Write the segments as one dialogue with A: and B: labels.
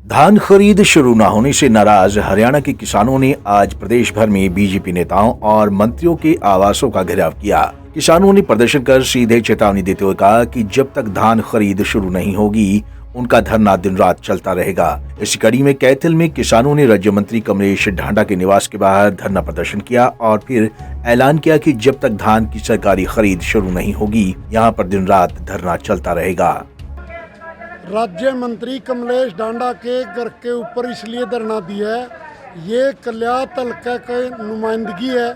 A: धान खरीद शुरू न होने से नाराज हरियाणा के किसानों ने आज प्रदेश भर में बीजेपी नेताओं और मंत्रियों के आवासों का घेराव किया। किसानों ने प्रदर्शन कर सीधे चेतावनी देते हुए कहा कि जब तक धान खरीद शुरू नहीं होगी उनका धरना दिन रात चलता रहेगा। इसी कड़ी में कैथल में किसानों ने राज्य मंत्री कमलेश ढांडा के निवास के बाहर धरना प्रदर्शन किया और फिर ऐलान किया कि जब तक धान की सरकारी खरीद शुरू नहीं होगी यहाँ पर दिन रात धरना चलता रहेगा।
B: राज्य मंत्री कमलेश ढांडा के घर के ऊपर इसलिए धरना दिया है, ये कल्याण हल्का की नुमाइंदगी है,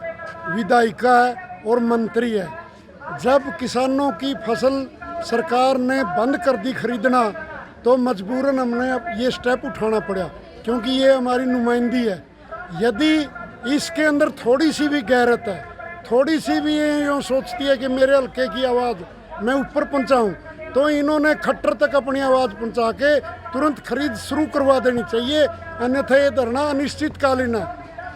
B: विधायिका है और मंत्री है। जब किसानों की फसल सरकार ने बंद कर दी खरीदना तो मजबूरन हमने अब ये स्टेप उठाना पड़ा, क्योंकि ये हमारी नुमाइंदगी है। यदि इसके अंदर थोड़ी सी भी गैरत है, थोड़ी सी भी ये यूँ सोचती है कि मेरे हल्के की आवाज़ मैं ऊपर पहुँचाऊँ, तो इन्होंने खट्टर तक अपनी आवाज़ पहुंचा के तुरंत खरीद शुरू करवा देनी चाहिए, अन्यथा ये धरना अनिश्चितकालीन है।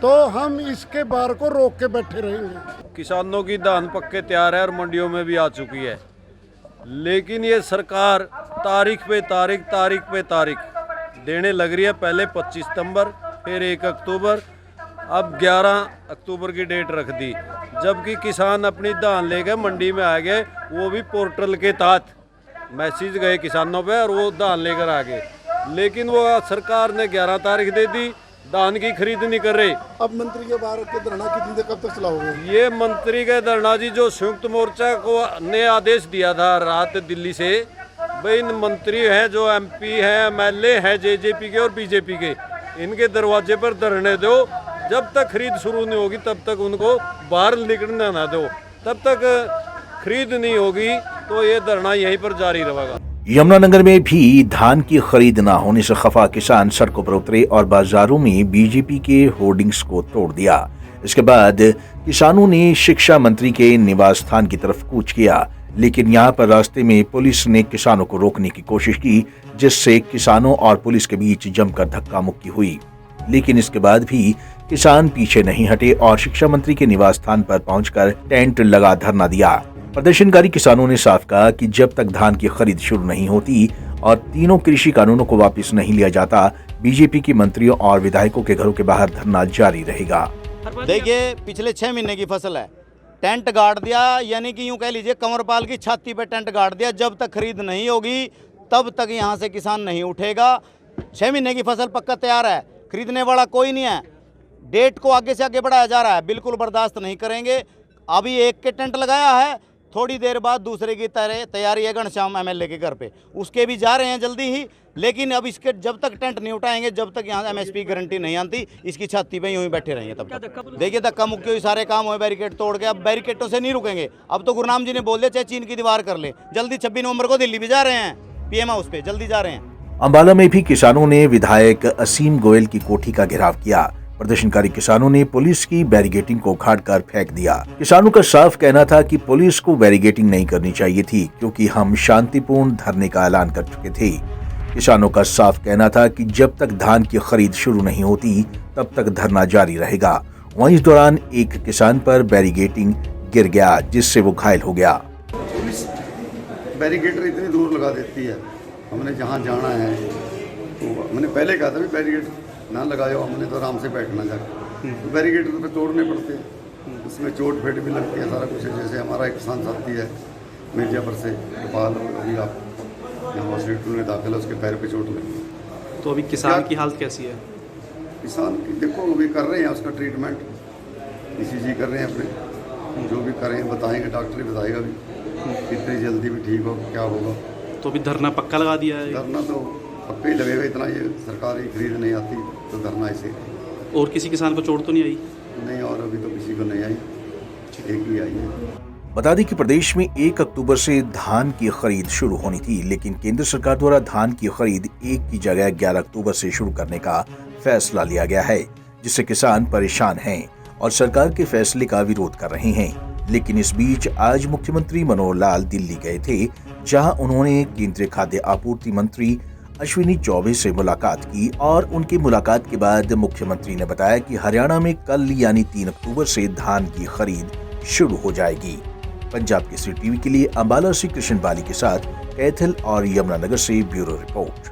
B: तो हम इसके बार को रोक के बैठे रहेंगे।
C: किसानों की धान पक्के तैयार है और मंडियों में भी आ चुकी है, लेकिन ये सरकार तारीख पे तारीख देने लग रही है। पहले 25 सितंबर, फिर 1 अक्टूबर, अब 11 अक्टूबर की डेट रख दी, जबकि किसान अपनी धान लेकर मंडी में आ गए, वो भी पोर्टल के तहत मैसेज गए किसानों पे और वो धान लेकर आ गए। लेकिन वो सरकार ने 11 तारीख दे दी, धान की खरीद नहीं कर रहे।
B: अब मंत्री के बाहर के धरना कितनी देर कब तक चलाओगे?
C: ये मंत्री के धरना जी जो संयुक्त मोर्चा को ने आदेश दिया था रात दिल्ली से, भाई इन मंत्री हैं जो MP हैं, MLA हैं JJP के और BJP के, इनके दरवाजे पर धरने दो। जब तक खरीद शुरू नहीं होगी तब तक उनको बाहर निकलने ना दो, तब तक खरीद नहीं होगी तो ये धरना यहीं पर जारी रहेगा।
A: यमुनानगर में भी धान की खरीद न होने से खफा किसान सड़कों पर उतरे और बाजारों में बीजेपी के होर्डिंग्स को तोड़ दिया। इसके बाद किसानों ने शिक्षा मंत्री के निवास स्थान की तरफ कूच किया, लेकिन यहाँ पर रास्ते में पुलिस ने किसानों को रोकने की कोशिश की, जिससे किसानों और पुलिस के बीच जमकर धक्का मुक्की हुई। लेकिन इसके बाद भी किसान पीछे नहीं हटे और शिक्षा मंत्री के निवास स्थान पर पहुंचकर टेंट लगा धरना दिया। प्रदर्शनकारी किसानों ने साफ कहा कि जब तक धान की खरीद शुरू नहीं होती और तीनों कृषि कानूनों को वापस नहीं लिया जाता, बीजेपी के मंत्रियों और विधायकों के घरों के बाहर धरना जारी रहेगा।
D: देखिए, पिछले 6 महीने की फसल है, टेंट गाड़ दिया, यानी कि यूं कह लीजिए कंवरपाल की छाती पे टेंट गाड़ दिया। जब तक खरीद नहीं होगी तब तक यहाँ से किसान नहीं उठेगा। 6 महीने की फसल पक्का तैयार है, खरीदने वाला कोई नहीं है। डेट को आगे से आगे बढ़ाया जा रहा है, बिल्कुल बर्दाश्त नहीं करेंगे। अभी एक के टेंट लगाया है, थोड़ी देर बाद दूसरे की तैयारी है घनश्याम MLA के घर पे, उसके भी जा रहे हैं जल्दी ही। लेकिन अब इसके जब तक टेंट नहीं उठाएंगे, जब तक यहाँ MSP गारंटी नहीं आती, इसकी छाती पे यूं ही बैठे रहेंगे तब तक। देखिए, धक्का मुक्की हुई, सारे काम हुए, बैरिकेड तोड़ के, अब बैरिकेडों से नहीं रुकेंगे। अब तो गुरुनाम जी ने बोल दिया चाहे चीन की दीवार कर ले। जल्दी 26 नवंबर को दिल्ली भी जा रहे हैं, PM हाउस पे जल्दी जा रहे हैं।
A: अंबाला में भी किसानों ने विधायक असीम गोयल की कोठी का घेराव किया। प्रदर्शनकारी किसानों ने पुलिस की बैरिगेटिंग को उखाड़कर फेंक दिया। किसानों का साफ कहना था कि पुलिस को बैरिगेटिंग नहीं करनी चाहिए थी, क्योंकि हम शांतिपूर्ण धरने का ऐलान कर चुके थे। किसानों का साफ कहना था कि जब तक धान की खरीद शुरू नहीं होती तब तक धरना जारी रहेगा। वहीं इस दौरान एक किसान पर बैरिगेटिंग गिर गया, जिससे वो घायल हो गया।
E: पुलिस बैरिगेटर इतनी दूर लगा देती है, हमने जहाँ जाना है तो हमने पहले कहा था भी बैरिगेट ना लगाओ, हमने तो आराम से बैठना जाकर, तो बैरिकेड तो तोड़ने पड़ते हैं, उसमें चोट फेट भी लगती है, सारा कुछ है। जैसे हमारा एक किसान साथी है मिर्जापुर से, गोपाल, अभी आप यहाँ हॉस्पिटल में दाखिल है, उसके पैर पे चोट लगी।
F: तो अभी किसान की हालत कैसी है?
E: किसान की देखो, अभी कर रहे हैं उसका ट्रीटमेंट, ECG कर रहे हैं अपने, जो भी करें बताएंगे, डॉक्टर ही बताएगा भी कितनी जल्दी भी ठीक हो, क्या होगा।
F: तो अभी धरना पक्का लगा दिया है?
E: धरना तो पक्का ही लगेगा, इतना ये सरकारी खरीद नहीं आती तो धरना ऐसे।
F: और किसी किसान को चोट तो नहीं आई?
E: नहीं, और अभी तो किसी को नहीं आई, एक ही आई है।
A: बता दें कि प्रदेश में 1 अक्टूबर से धान की खरीद शुरू होनी थी, लेकिन केंद्र सरकार द्वारा धान की खरीद 1 की जगह 11 अक्टूबर से शुरू करने का फैसला लिया गया है, जिससे किसान परेशान हैं और सरकार के फैसले का विरोध कर रहे हैं। लेकिन इस बीच आज मुख्यमंत्री मनोहर लाल दिल्ली गए थे, जहां उन्होंने केंद्रीय खाद्य आपूर्ति मंत्री अश्विनी चौबे से मुलाकात की और उनकी मुलाकात के बाद मुख्यमंत्री ने बताया कि हरियाणा में कल यानी 3 अक्टूबर से धान की खरीद शुरू हो जाएगी। पंजाब केसरी टीवी के लिए अंबाला से कृष्ण बाली के साथ कैथल और यमुनानगर से ब्यूरो रिपोर्ट।